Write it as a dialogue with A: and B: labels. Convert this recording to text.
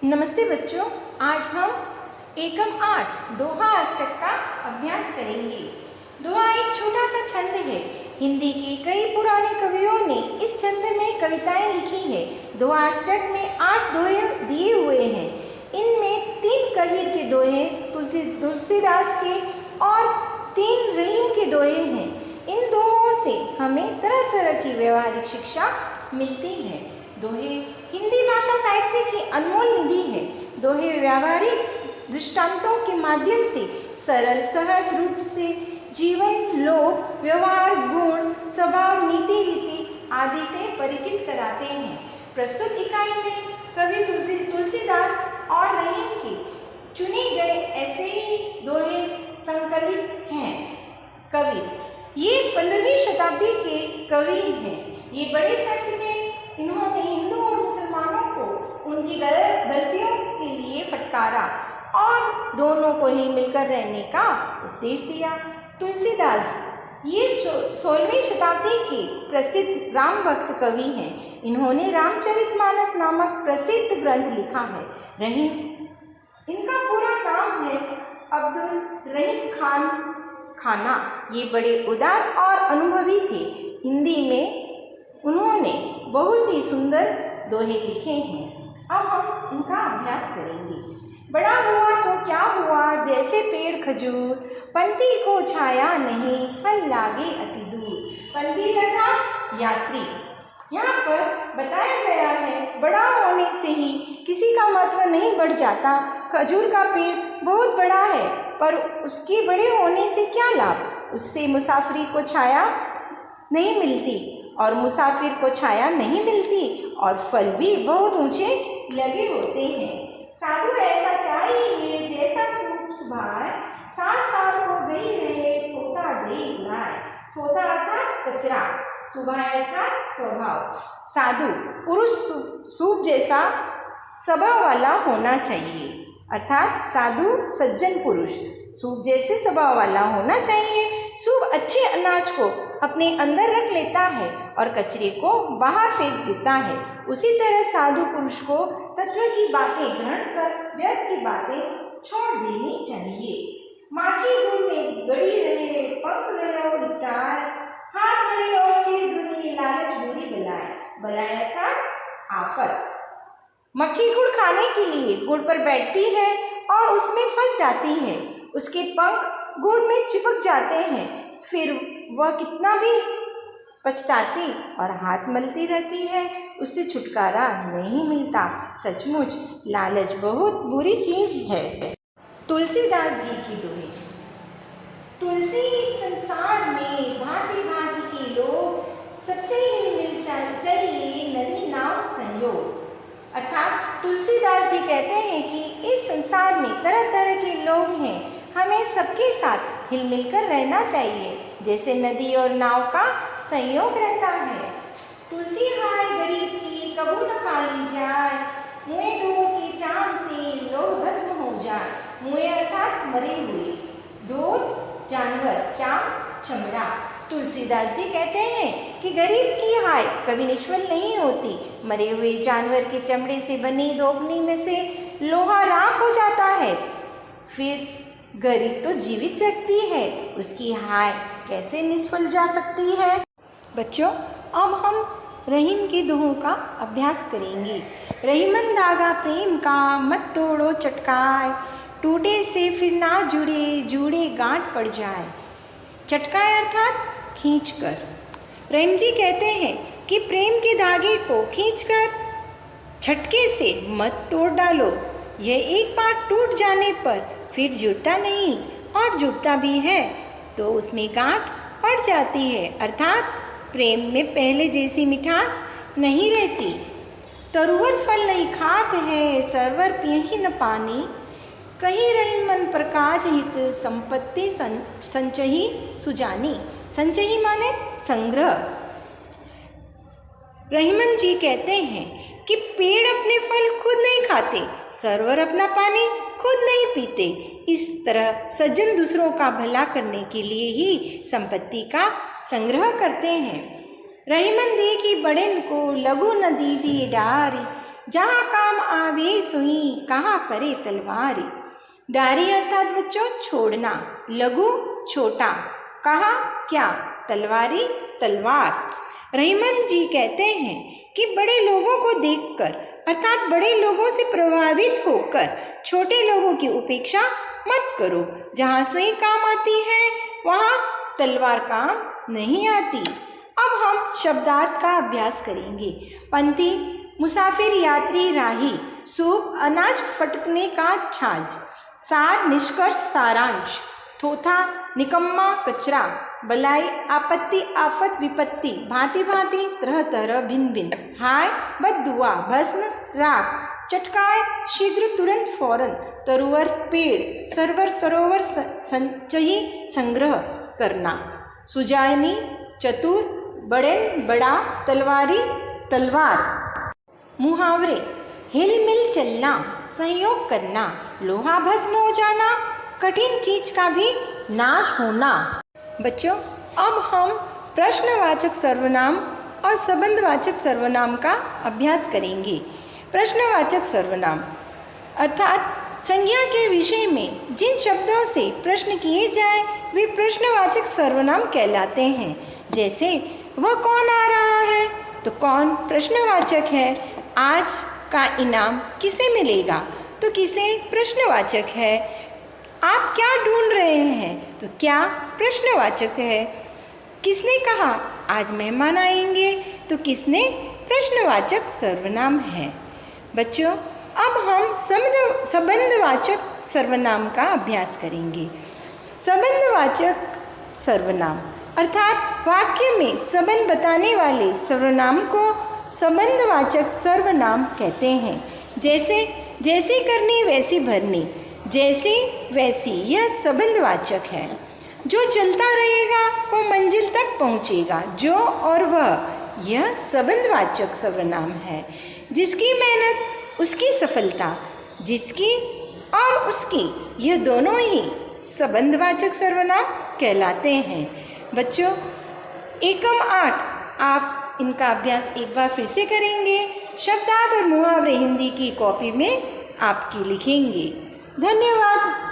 A: नमस्ते बच्चों, आज हम एकम 8 दोहा अष्टक का अभ्यास करेंगे। दोहा एक छोटा सा छंद है। हिंदी के कई पुराने कवियों ने इस छंद में कविताएं लिखी है। दोहा अष्टक में 8 दोहे दिए हुए हैं। इनमें 3 कबीर के दोहे, तुलसीदास के और 3 रहीम के दोहे हैं। इन दोहों से हमें तरह तरह की व्यवहारिक शिक्षा मिलती है। दोहे हिंदी भाषा साहित्य की अनमोल निधि है। दोहे व्यावहारिक दृष्टांतों के माध्यम से सरल सहज रूप से जीवन, लोक व्यवहार, गुण, स्वभाव, नीति रीति आदि से परिचित कराते हैं। प्रस्तुत इकाई में कवि तुलसीदास और रहीम के चुने गए ऐसे ही दोहे संकलित हैं। कवि ये 15वीं शताब्दी के कवि हैं। ये बड़े संत थे। इन्होंने हिंदू और मुसलमानों को उनकी गलतियों के लिए फटकारा और दोनों को ही मिलकर रहने का उपदेश दिया। तुलसीदास ये 16वीं शताब्दी के प्रसिद्ध राम भक्त कवि हैं। इन्होंने रामचरितमानस नामक प्रसिद्ध ग्रंथ लिखा है। रहीम, इनका पूरा नाम है अब्दुल रहीम खान खाना। ये बड़े उदार और अनुभवी थे। हिंदी में उन्होंने बहुत ही सुंदर दोहे लिखे हैं। अब हम इनका अभ्यास करेंगे। बड़ा हुआ तो क्या हुआ, जैसे पेड़ खजूर, पंथी को छाया नहीं, फल लागे अति दूर। पंथी अर्थात यात्री। यहाँ पर बताया गया है, बड़ा होने से ही किसी का महत्व नहीं बढ़ जाता। खजूर का पेड़ बहुत बड़ा है, पर उसके बड़े होने से क्या लाभ। उससे मुसाफिरी को छाया नहीं मिलती और मुसाफिर को छाया नहीं मिलती और फल भी बहुत ऊंचे लगे होते हैं। साधु ऐसा चाहिए जैसा सूप सुभाए, 60 साल को गई रहे थोता दे उड़ाए। थोता अर्थात कचरा, सुभाए अर्थात स्वभाव। साधु पुरुष सूप जैसा स्वभाव वाला होना चाहिए, अर्थात साधु सज्जन पुरुष सूप जैसे स्वभाव वाला होना चाहिए। सूप अच्छे अनाज को अपने अंदर रख लेता है और कचरे को बाहर फेंक देता है। उसी तरह साधु पुरुष को तत्व की बातें ग्रहण कर व्यर्थ की बातें छोड़ देनी चाहिए। माखी गुड़ में गड़ी रहे, पंख रहे और लिटाए, हाथ मरे और सिर धुनी, लालच बुरी बलाए। बलाए अर्थात आफत। मक्खी गुड़ खाने के लिए गुड़ पर बैठती है और उसमें फंस जाती है। उसके पंख गुड़ में चिपक जाते हैं, फिर वह कितना भी पछताती और हाथ मलती रहती है, उससे छुटकारा नहीं मिलता। सचमुच लालच बहुत बुरी चीज है। तुलसीदास जी की दोहे। तुलसी संसार में भांति भांति के लोग, सबसे ही मिल चलिए नदी नाव संयोग। अर्थात तुलसीदास जी कहते हैं कि इस संसार में तरह तरह के लोग हैं। हमें सबके साथ हिल मिलकर रहना चाहिए, जैसे नदी और नाव का संयोग रहता है। तुलसी हाय गरीब की कबू न खाली जाए, मुए ढोर की चाम से लोग भस्म हो जाए। मुए अर्थात मरे हुए, ढोर जानवर, चाम चमड़ा। तुलसीदास जी कहते हैं कि गरीब की हाय कभी निष्फल नहीं होती। मरे हुए जानवर के चमड़े से बनी दोपनी में से लोहा राख हो जाता है, फिर गरीब तो जीवित व्यक्ति है, उसकी हाय कैसे निष्फल जा सकती है। बच्चों, अब हम रहीम के दोहों का अभ्यास करेंगे। रहीमन धागा प्रेम का मत तोड़ो चटकाए, टूटे से फिर ना जुड़े, जुड़े गांठ पड़ जाए। चटकाए अर्थात खींचकर। रहीम जी कहते हैं कि प्रेम के धागे को खींचकर झटके से मत तोड़ डालो। यह एक बार टूट जाने पर फिर जुड़ता नहीं, और जुड़ता भी है तो उसमें गांठ पड़ जाती है, अर्थात प्रेम में पहले जैसी मिठास नहीं रहती। तरुवर फल नहीं खात है, सरवर पियहि न पानी, कहीं रही मन प्रकाश हित, संपत्ति संचही सुजानी। संचही माने संग्रह। रहीमन जी कहते हैं कि पेड़ अपने फल खुद नहीं खाते, सरोवर अपना पानी खुद नहीं पीते। इस तरह सज्जन दूसरों का भला करने के लिए ही संपत्ति का संग्रह करते हैं। रहीमन देखी बड़ेन को, लघु न दीजिए डारी, जहाँ काम आवे सुई कहाँ करे तलवारी। डारी अर्थात बच्चों छोड़ना, लघु छोटा, कहा क्या तलवारी तलवार। रहीमन जी कहते हैं कि बड़े लोगों को देखकर अर्थात बड़े लोगों से प्रभावित होकर छोटे लोगों की उपेक्षा मत करो। जहाँ सुई काम आती है वहाँ तलवार काम नहीं आती। अब हम शब्दार्थ का अभ्यास करेंगे। पंथी मुसाफिर यात्री राही, सूप अनाज फटकने का छाछ, सार निष्कर्ष सारांश, थोथा निकम्मा कचरा, बलाई आपत्ति आफत विपत्ति, भांति भांति तरह तरह भिन्न भिन्न, हाय बद्दुआ भस्म राख, चटकाए शीघ्र तुरंत फौरन, तरुवर पेड़, सरवर सरोवर संचयी संग्रह करना, सुजायनी चतुर, बड़ेन बड़ा, तलवारी तलवार। मुहावरे हिलमिल चलना, सहयोग करना, लोहा भस्म हो जाना, कठिन चीज का भी नाश होना। बच्चों अब हम प्रश्नवाचक सर्वनाम और संबंधवाचक सर्वनाम का अभ्यास करेंगे। प्रश्नवाचक सर्वनाम अर्थात संज्ञा के विषय में जिन शब्दों से प्रश्न किए जाए वे प्रश्नवाचक सर्वनाम कहलाते हैं। जैसे वह कौन आ रहा है, तो कौन प्रश्नवाचक है। आज का इनाम किसे मिलेगा, तो किसे प्रश्नवाचक है। आप क्या ढूंढ रहे हैं, तो क्या प्रश्नवाचक है। किसने कहा आज मेहमान आएंगे, तो किसने प्रश्नवाचक सर्वनाम है। बच्चों अब हम संबंधवाचक सर्वनाम का अभ्यास करेंगे। संबंधवाचक सर्वनाम अर्थात वाक्य में संबंध बताने वाले सर्वनाम को संबंधवाचक सर्वनाम कहते हैं। जैसे जैसी करनी वैसी भरनी, जैसी वैसी, यह संबंधवाचक है। जो चलता रहेगा वो मंजिल तक पहुंचेगा, जो और वह, यह संबंधवाचक सर्वनाम है। जिसकी मेहनत उसकी सफलता, जिसकी और उसकी, यह दोनों ही संबंधवाचक सर्वनाम कहलाते हैं। बच्चों एकम 8 आप इनका अभ्यास एक बार फिर से करेंगे। शब्दार्थ और मुहावरे हिंदी की कॉपी में आपकी लिखेंगे। धन्यवाद।